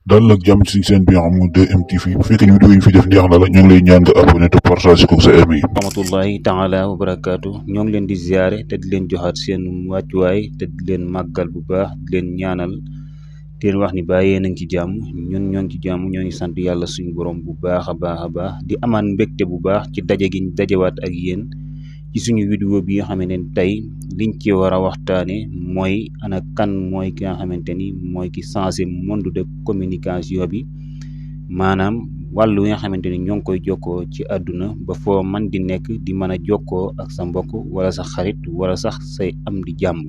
daal ak jàmm ci seen bi nga xam ne 2MTV bu fekkee vidéo yi fi def neex na la ñu ngi lay ñaan nga abonné te partage ko sa ami rahmatullahi taala wa barakaatu ñoo ngi leen di ziare te di leen joxaat seen wàccuwaay te di leen màggal bu baax di leen ñaanal te leen wax ni bàyyee nañ ci jàmm ñun ñoo ngi ci jàmm ñoo ngi sant yàlla suñu borom bu baax a baax di amaan mbégte bu baax ci daje gi ñu dajewaat ak yéen ci suñu vidéo bi nga xamante ni tey liñ ci war a waxtaane mooy ana kan mooy ki nga xamante ni mooy ki changé monde de communication bi maanaam wàllu wi nga xamante ni ñoo ngi koy jokkoo ci àdduna ba foo man di nekk di mën a jokkoo ak sa mbokk wala sa xarit wala sax say am di jàmm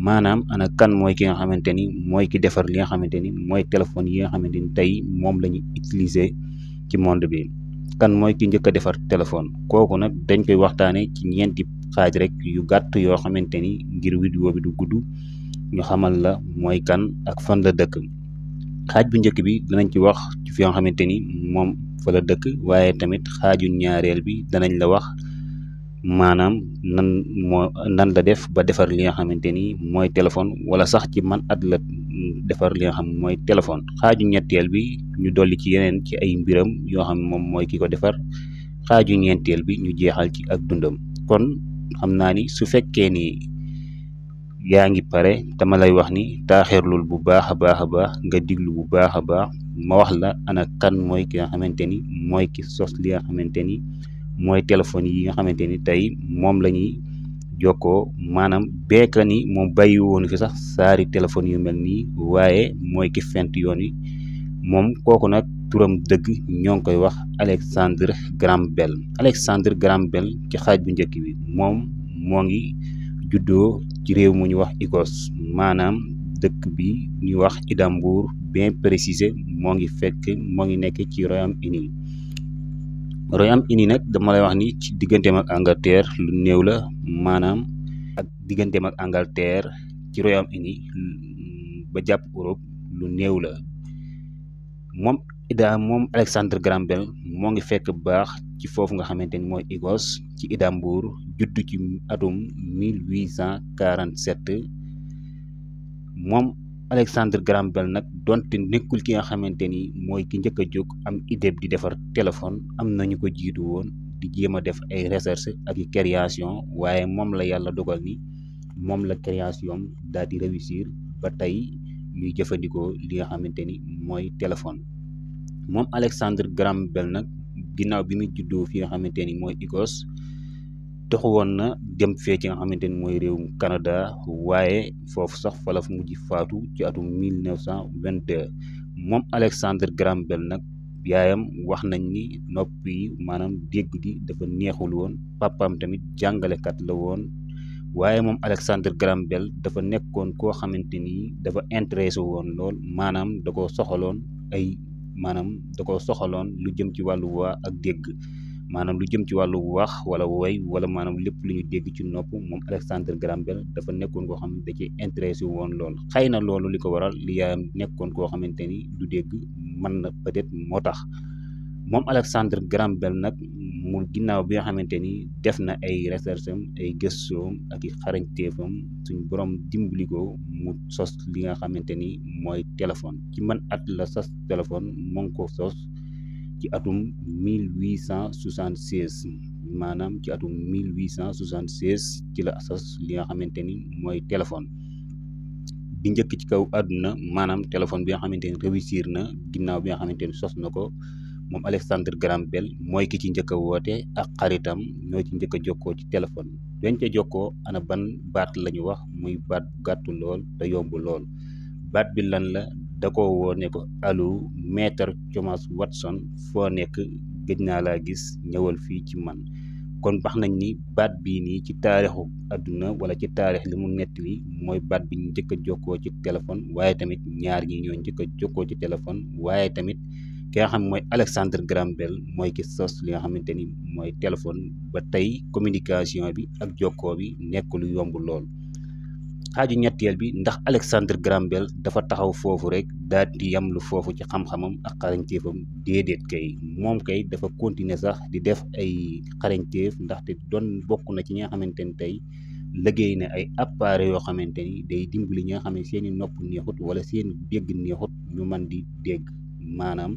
maanaam ana kan mooy ki nga xamante ni mooy ki defar li nga xamante ni mooy téléphone yi nga xamante ni tey moom la ñu utiliser ci monde bi kan mooy ki njëkk a defar téléphone kooku nag dañ koy waxtaane ci ñeenti xaaj rek yu gàtt yoo xamante ni ngir vidéo bi du gudd ñu xamal la mooy kan ak fan la dëkk. xaaj bu njëkk bi danañ ci wax ci fi nga xamante ni moom fa la dëkk waaye tamit xaaju ñaareel bi danañ la wax maanaam nan la def ba defar li nga xamante ni mooy téléphone wala sax ci man at la defar li nga xam mooy téléphone. xaaju ñetteel bi ñu dolli ci yeneen ci ay mbiram yoo xam moom mooy ki ko defar. xaaju ñeenteel bi ñu jeexal ci ak dundam. kon xam naa ni su fekkee ni yaa ngi pare dama lay wax ni taaxirlul bu baax a baax nga diglu bu baax a baax ma wax la ana kan mooy ki nga xamante ni mooy ki sos li nga xamante ni mooy téléphone yi nga xamante ni tey moom la ñuy jokkoo maanaam beeka ni moom bàyyi woon fi sax saari téléphone yu mel nii waaye mooy ki fent yoon wi moom kooku nag turam dëgg ñoo ngi koy wax Alexandre Graham Bell. Alexandre Graham Bell ci xaaj bu njëkk bi moom moo ngi juddoo ci réew mu ñu wax Écosse maanaam dëkk bi ñuy wax Édimbourg bien précisé moo ngi nekk ci Royaume-Uni. Royaume-Uni nag dama lay wax ni ci digganteem ak Angleterre lu néew la maanaam ak digganteem ak Angleterre ci Royaume-Uni ba jàpp Europe lu néew la moom Alexandre Graham Bell moo ngi fekk baax ci foofu nga xamante ni mooy Écosse ci Édimbourg juddu ci atum 1847 moom Alexandre Graham Bell nag donte nekkul ki nga xamante ni mooy ki njëkk a jóg am idée di defar téléphone am nañu ko jiitu woon di jéem a def ay recherche ak i création waaye moom la yàlla dogal ni moom la création daal di réussir ba tey ñuy jëfandikoo li nga xamante ni mooy téléphone. moom Alexandre Graham Bell nag ginnaaw bi muy juddoo fi nga xamante ni mooy Écosse taxu woon na dem fee ci nga xamante ni mooy réewum Canada waaye foofu sax fa la mujj faatu ci atum 1922 moom Alexandre Graham Bell nag yaayam wax nañ ni nopp yi maanaam dégg di dafa neexul woon papaam tamit jàngalekat la woon waaye moom Alexandre Graham Bell dafa nekkoon koo xamante ni dafa intéressé woon lool maanaam da ko soxaloon lu jëm ci wàllu waa ak dégg maanaam lu jëm ci wàllu wax wala woy wala maanaam lépp lu ñu dégg ci nopp moom Alexandre Graham Bell dafa nekkoon koo xam ne da ci intéressé woon lool xëy na loolu li ko waral li yaayam nekkoon koo xamante ni du dégg mën na peut-être moo tax moom Alexandre Graham Bell nag mu ginnaaw bi nga xamante ni def na ay recherche am ay gëstoom ak i xarañteefam suñu borom dimbali ko mu sos li nga xamante ni mooy téléphone ci man at la sos téléphone moo ngi ko sos ci atum 1876 maanaam ci atum 1876 ci la sos li nga xamante ni mooy téléphone bi njëkk ci kaw àdduna maanaam téléphone bi nga xamante ni réussir na ginnaaw bi nga xamante ni sos na ko moom Alexandre Graham Bell mooy ki ci njëkk a woote ak xaritam ñoo ci njëkk a jokkoo ci téléphone dañ ca jokkoo ana ban baat la ñu wax muy baat bu gàttu lool te yomb lool baat bi lan la da ko woo ne ko allo maître Thomas Watson foo nekk gëj naa laa gis ñëwal fii ci man kon bax nañ ni baat bii nii ci taarixu àdduna wala ci taarix li mu nettali mooy baat bi ñu njëkk a jokkoo ci téléphone waaye tamit ñaar ñi ñoo njëkk a jokkoo ci téléphone waaye tamit ki nga xam mooy Alexandre Graham Bell mooy ki sos li nga xamante ni mooy téléphone ba tey communication bi ak jokkoo bi nekk lu yomb lool. xaaju ñetteel bi ndax Alexandre Graham Bell dafa taxaw foofu rek daal di yam lu foofu ci xam-xamam ak xarañteefam déedéet kay moom kay dafa continuer sax di def ay xarañteef ndaxte doon bokk na ci ñi nga xamante ni tey liggéey ne ay appareil yoo xamante ni day dimbali ñi nga xam ne seeni nopp neexut wala seen dégg neexut ñu mën di dégg, maanaam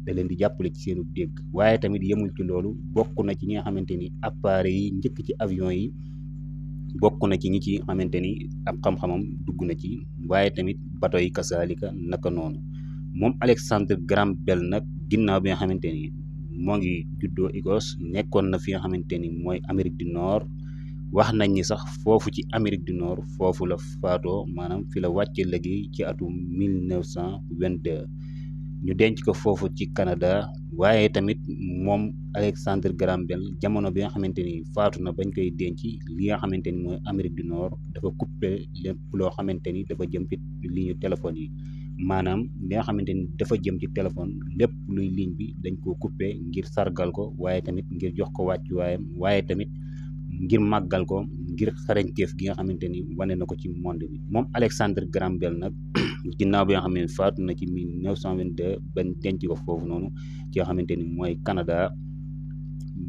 da leen di jàppale ci seenu dégg. waaye tamit yemul ci loolu, bokk na ci ñi nga xamante ni appareil yi njëkk ci avion yi bokk na ci ñi ci xamante ni ab xam-xamam dugg na ci, waaye tamit bato yi kasaalika naka noonu. moom Alexandre Graham Bell nag ginnaaw bi nga xamante ni moo ngi juddoo Écosse, nekkoon na fi nga xamante ni mooy Amérique du Nord. wax nañ ni sax foofu ci Amérique du Nord foofu la faatoo, maanaam fi la wàcce liggéey ci atum 1922. ñu denc ko foofu ci Canada. waaye tamit moom Alexandre Graham Bell jamono bi nga xamante ni faatu na bañ koy denc, li nga xamante ni mooy Amérique du Nord dafa coupé lépp loo xamante ni dafa jëm ci ligne téléphone yi, maanaam li nga xamante ni dafa jëm ci téléphone lépp luy ligne bi dañ koo coupé ngir sargal ko, waaye tamit ngir jox ko wàccuwaayam, waaye tamit ngir màggal ko, ngir xarañteef gi nga xamante ni wane na ko ci monde bi. moom Alexandre Graham Bell nag ginnaaw bi nga xam ne faatu na ci 1922 bañ denc ko foofu noonu ci nga xamante ni mooy Canada,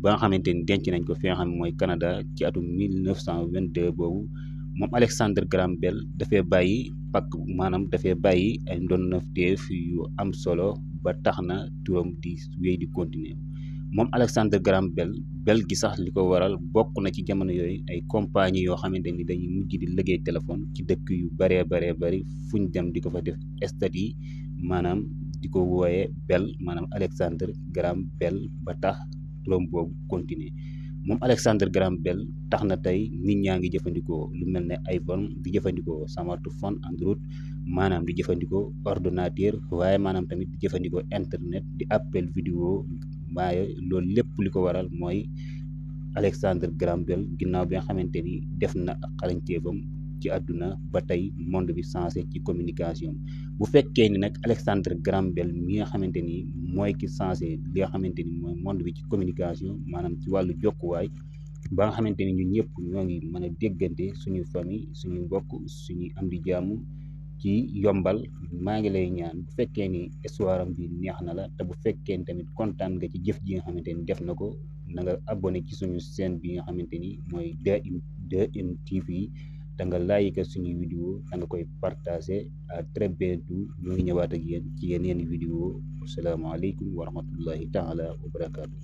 ba nga xamante ni denc nañ ko fi nga xam ne mooy Canada ci atum 1922 boobu. moom Alexandre Graham Bell dafay bàyyi maanaam dafay bàyyi ay ndonteef yu am solo ba tax na turam di wéy di continuer. moom Alexandre Graham Bell gi sax li ko waral bokk na ci jamono yooyu ay compagnie yoo xamante ni dañuy mujj di liggéey téléphone ci dëkk yu baree bari fuñ dem di ko fa def statut yi, maanaam di ko wooyee Bell, maanaam Alexandre Graham Bell, ba tax turam boobu continuer. moom Alexandre Graham Bell tax na tey nit ñaa ngi jëfandikoo lu mel ne iPhone, di jëfandikoo smartphone Android, maanaam di jëfandikoo ordinateur, waaye maanaam tamit di jëfandikoo internet, di appel vidéo. waaye loolu lépp li ko waral mooy Alexandre Graham Bell ginnaaw bi nga xamante ni def na ak xarañteefam ci àdduna ba tey monde bi changé ci communication. bu fekkee ni nag Alexandre Graham Bell mi nga xamante ni mooy ki changé li nga xamante ni mooy monde bi ci communication, maanaam ci wàllu jokkuwaay, ba nga xamante ni ñun ñëpp ñoo ngi mën a déggante suñu famille, suñu mbokk, suñu am di jàmm ci yombal. maa ngi lay ñaan bu fekkee ni histoire am bi neex na la, te bu fekkee ni tamit kontaan nga ci jëf ji nga xamante ni def na ko, na nga abonné ci suñu chaîne bi nga xamante ni mooy 2M TV, da nga like suñuy vidéo, da nga koy partagé. à très bientôt ñu ngi ñëwaat ak yéen ci yeneen vidéo. asalaamaaleykum wa rahmatullahi taala wa barakaatu.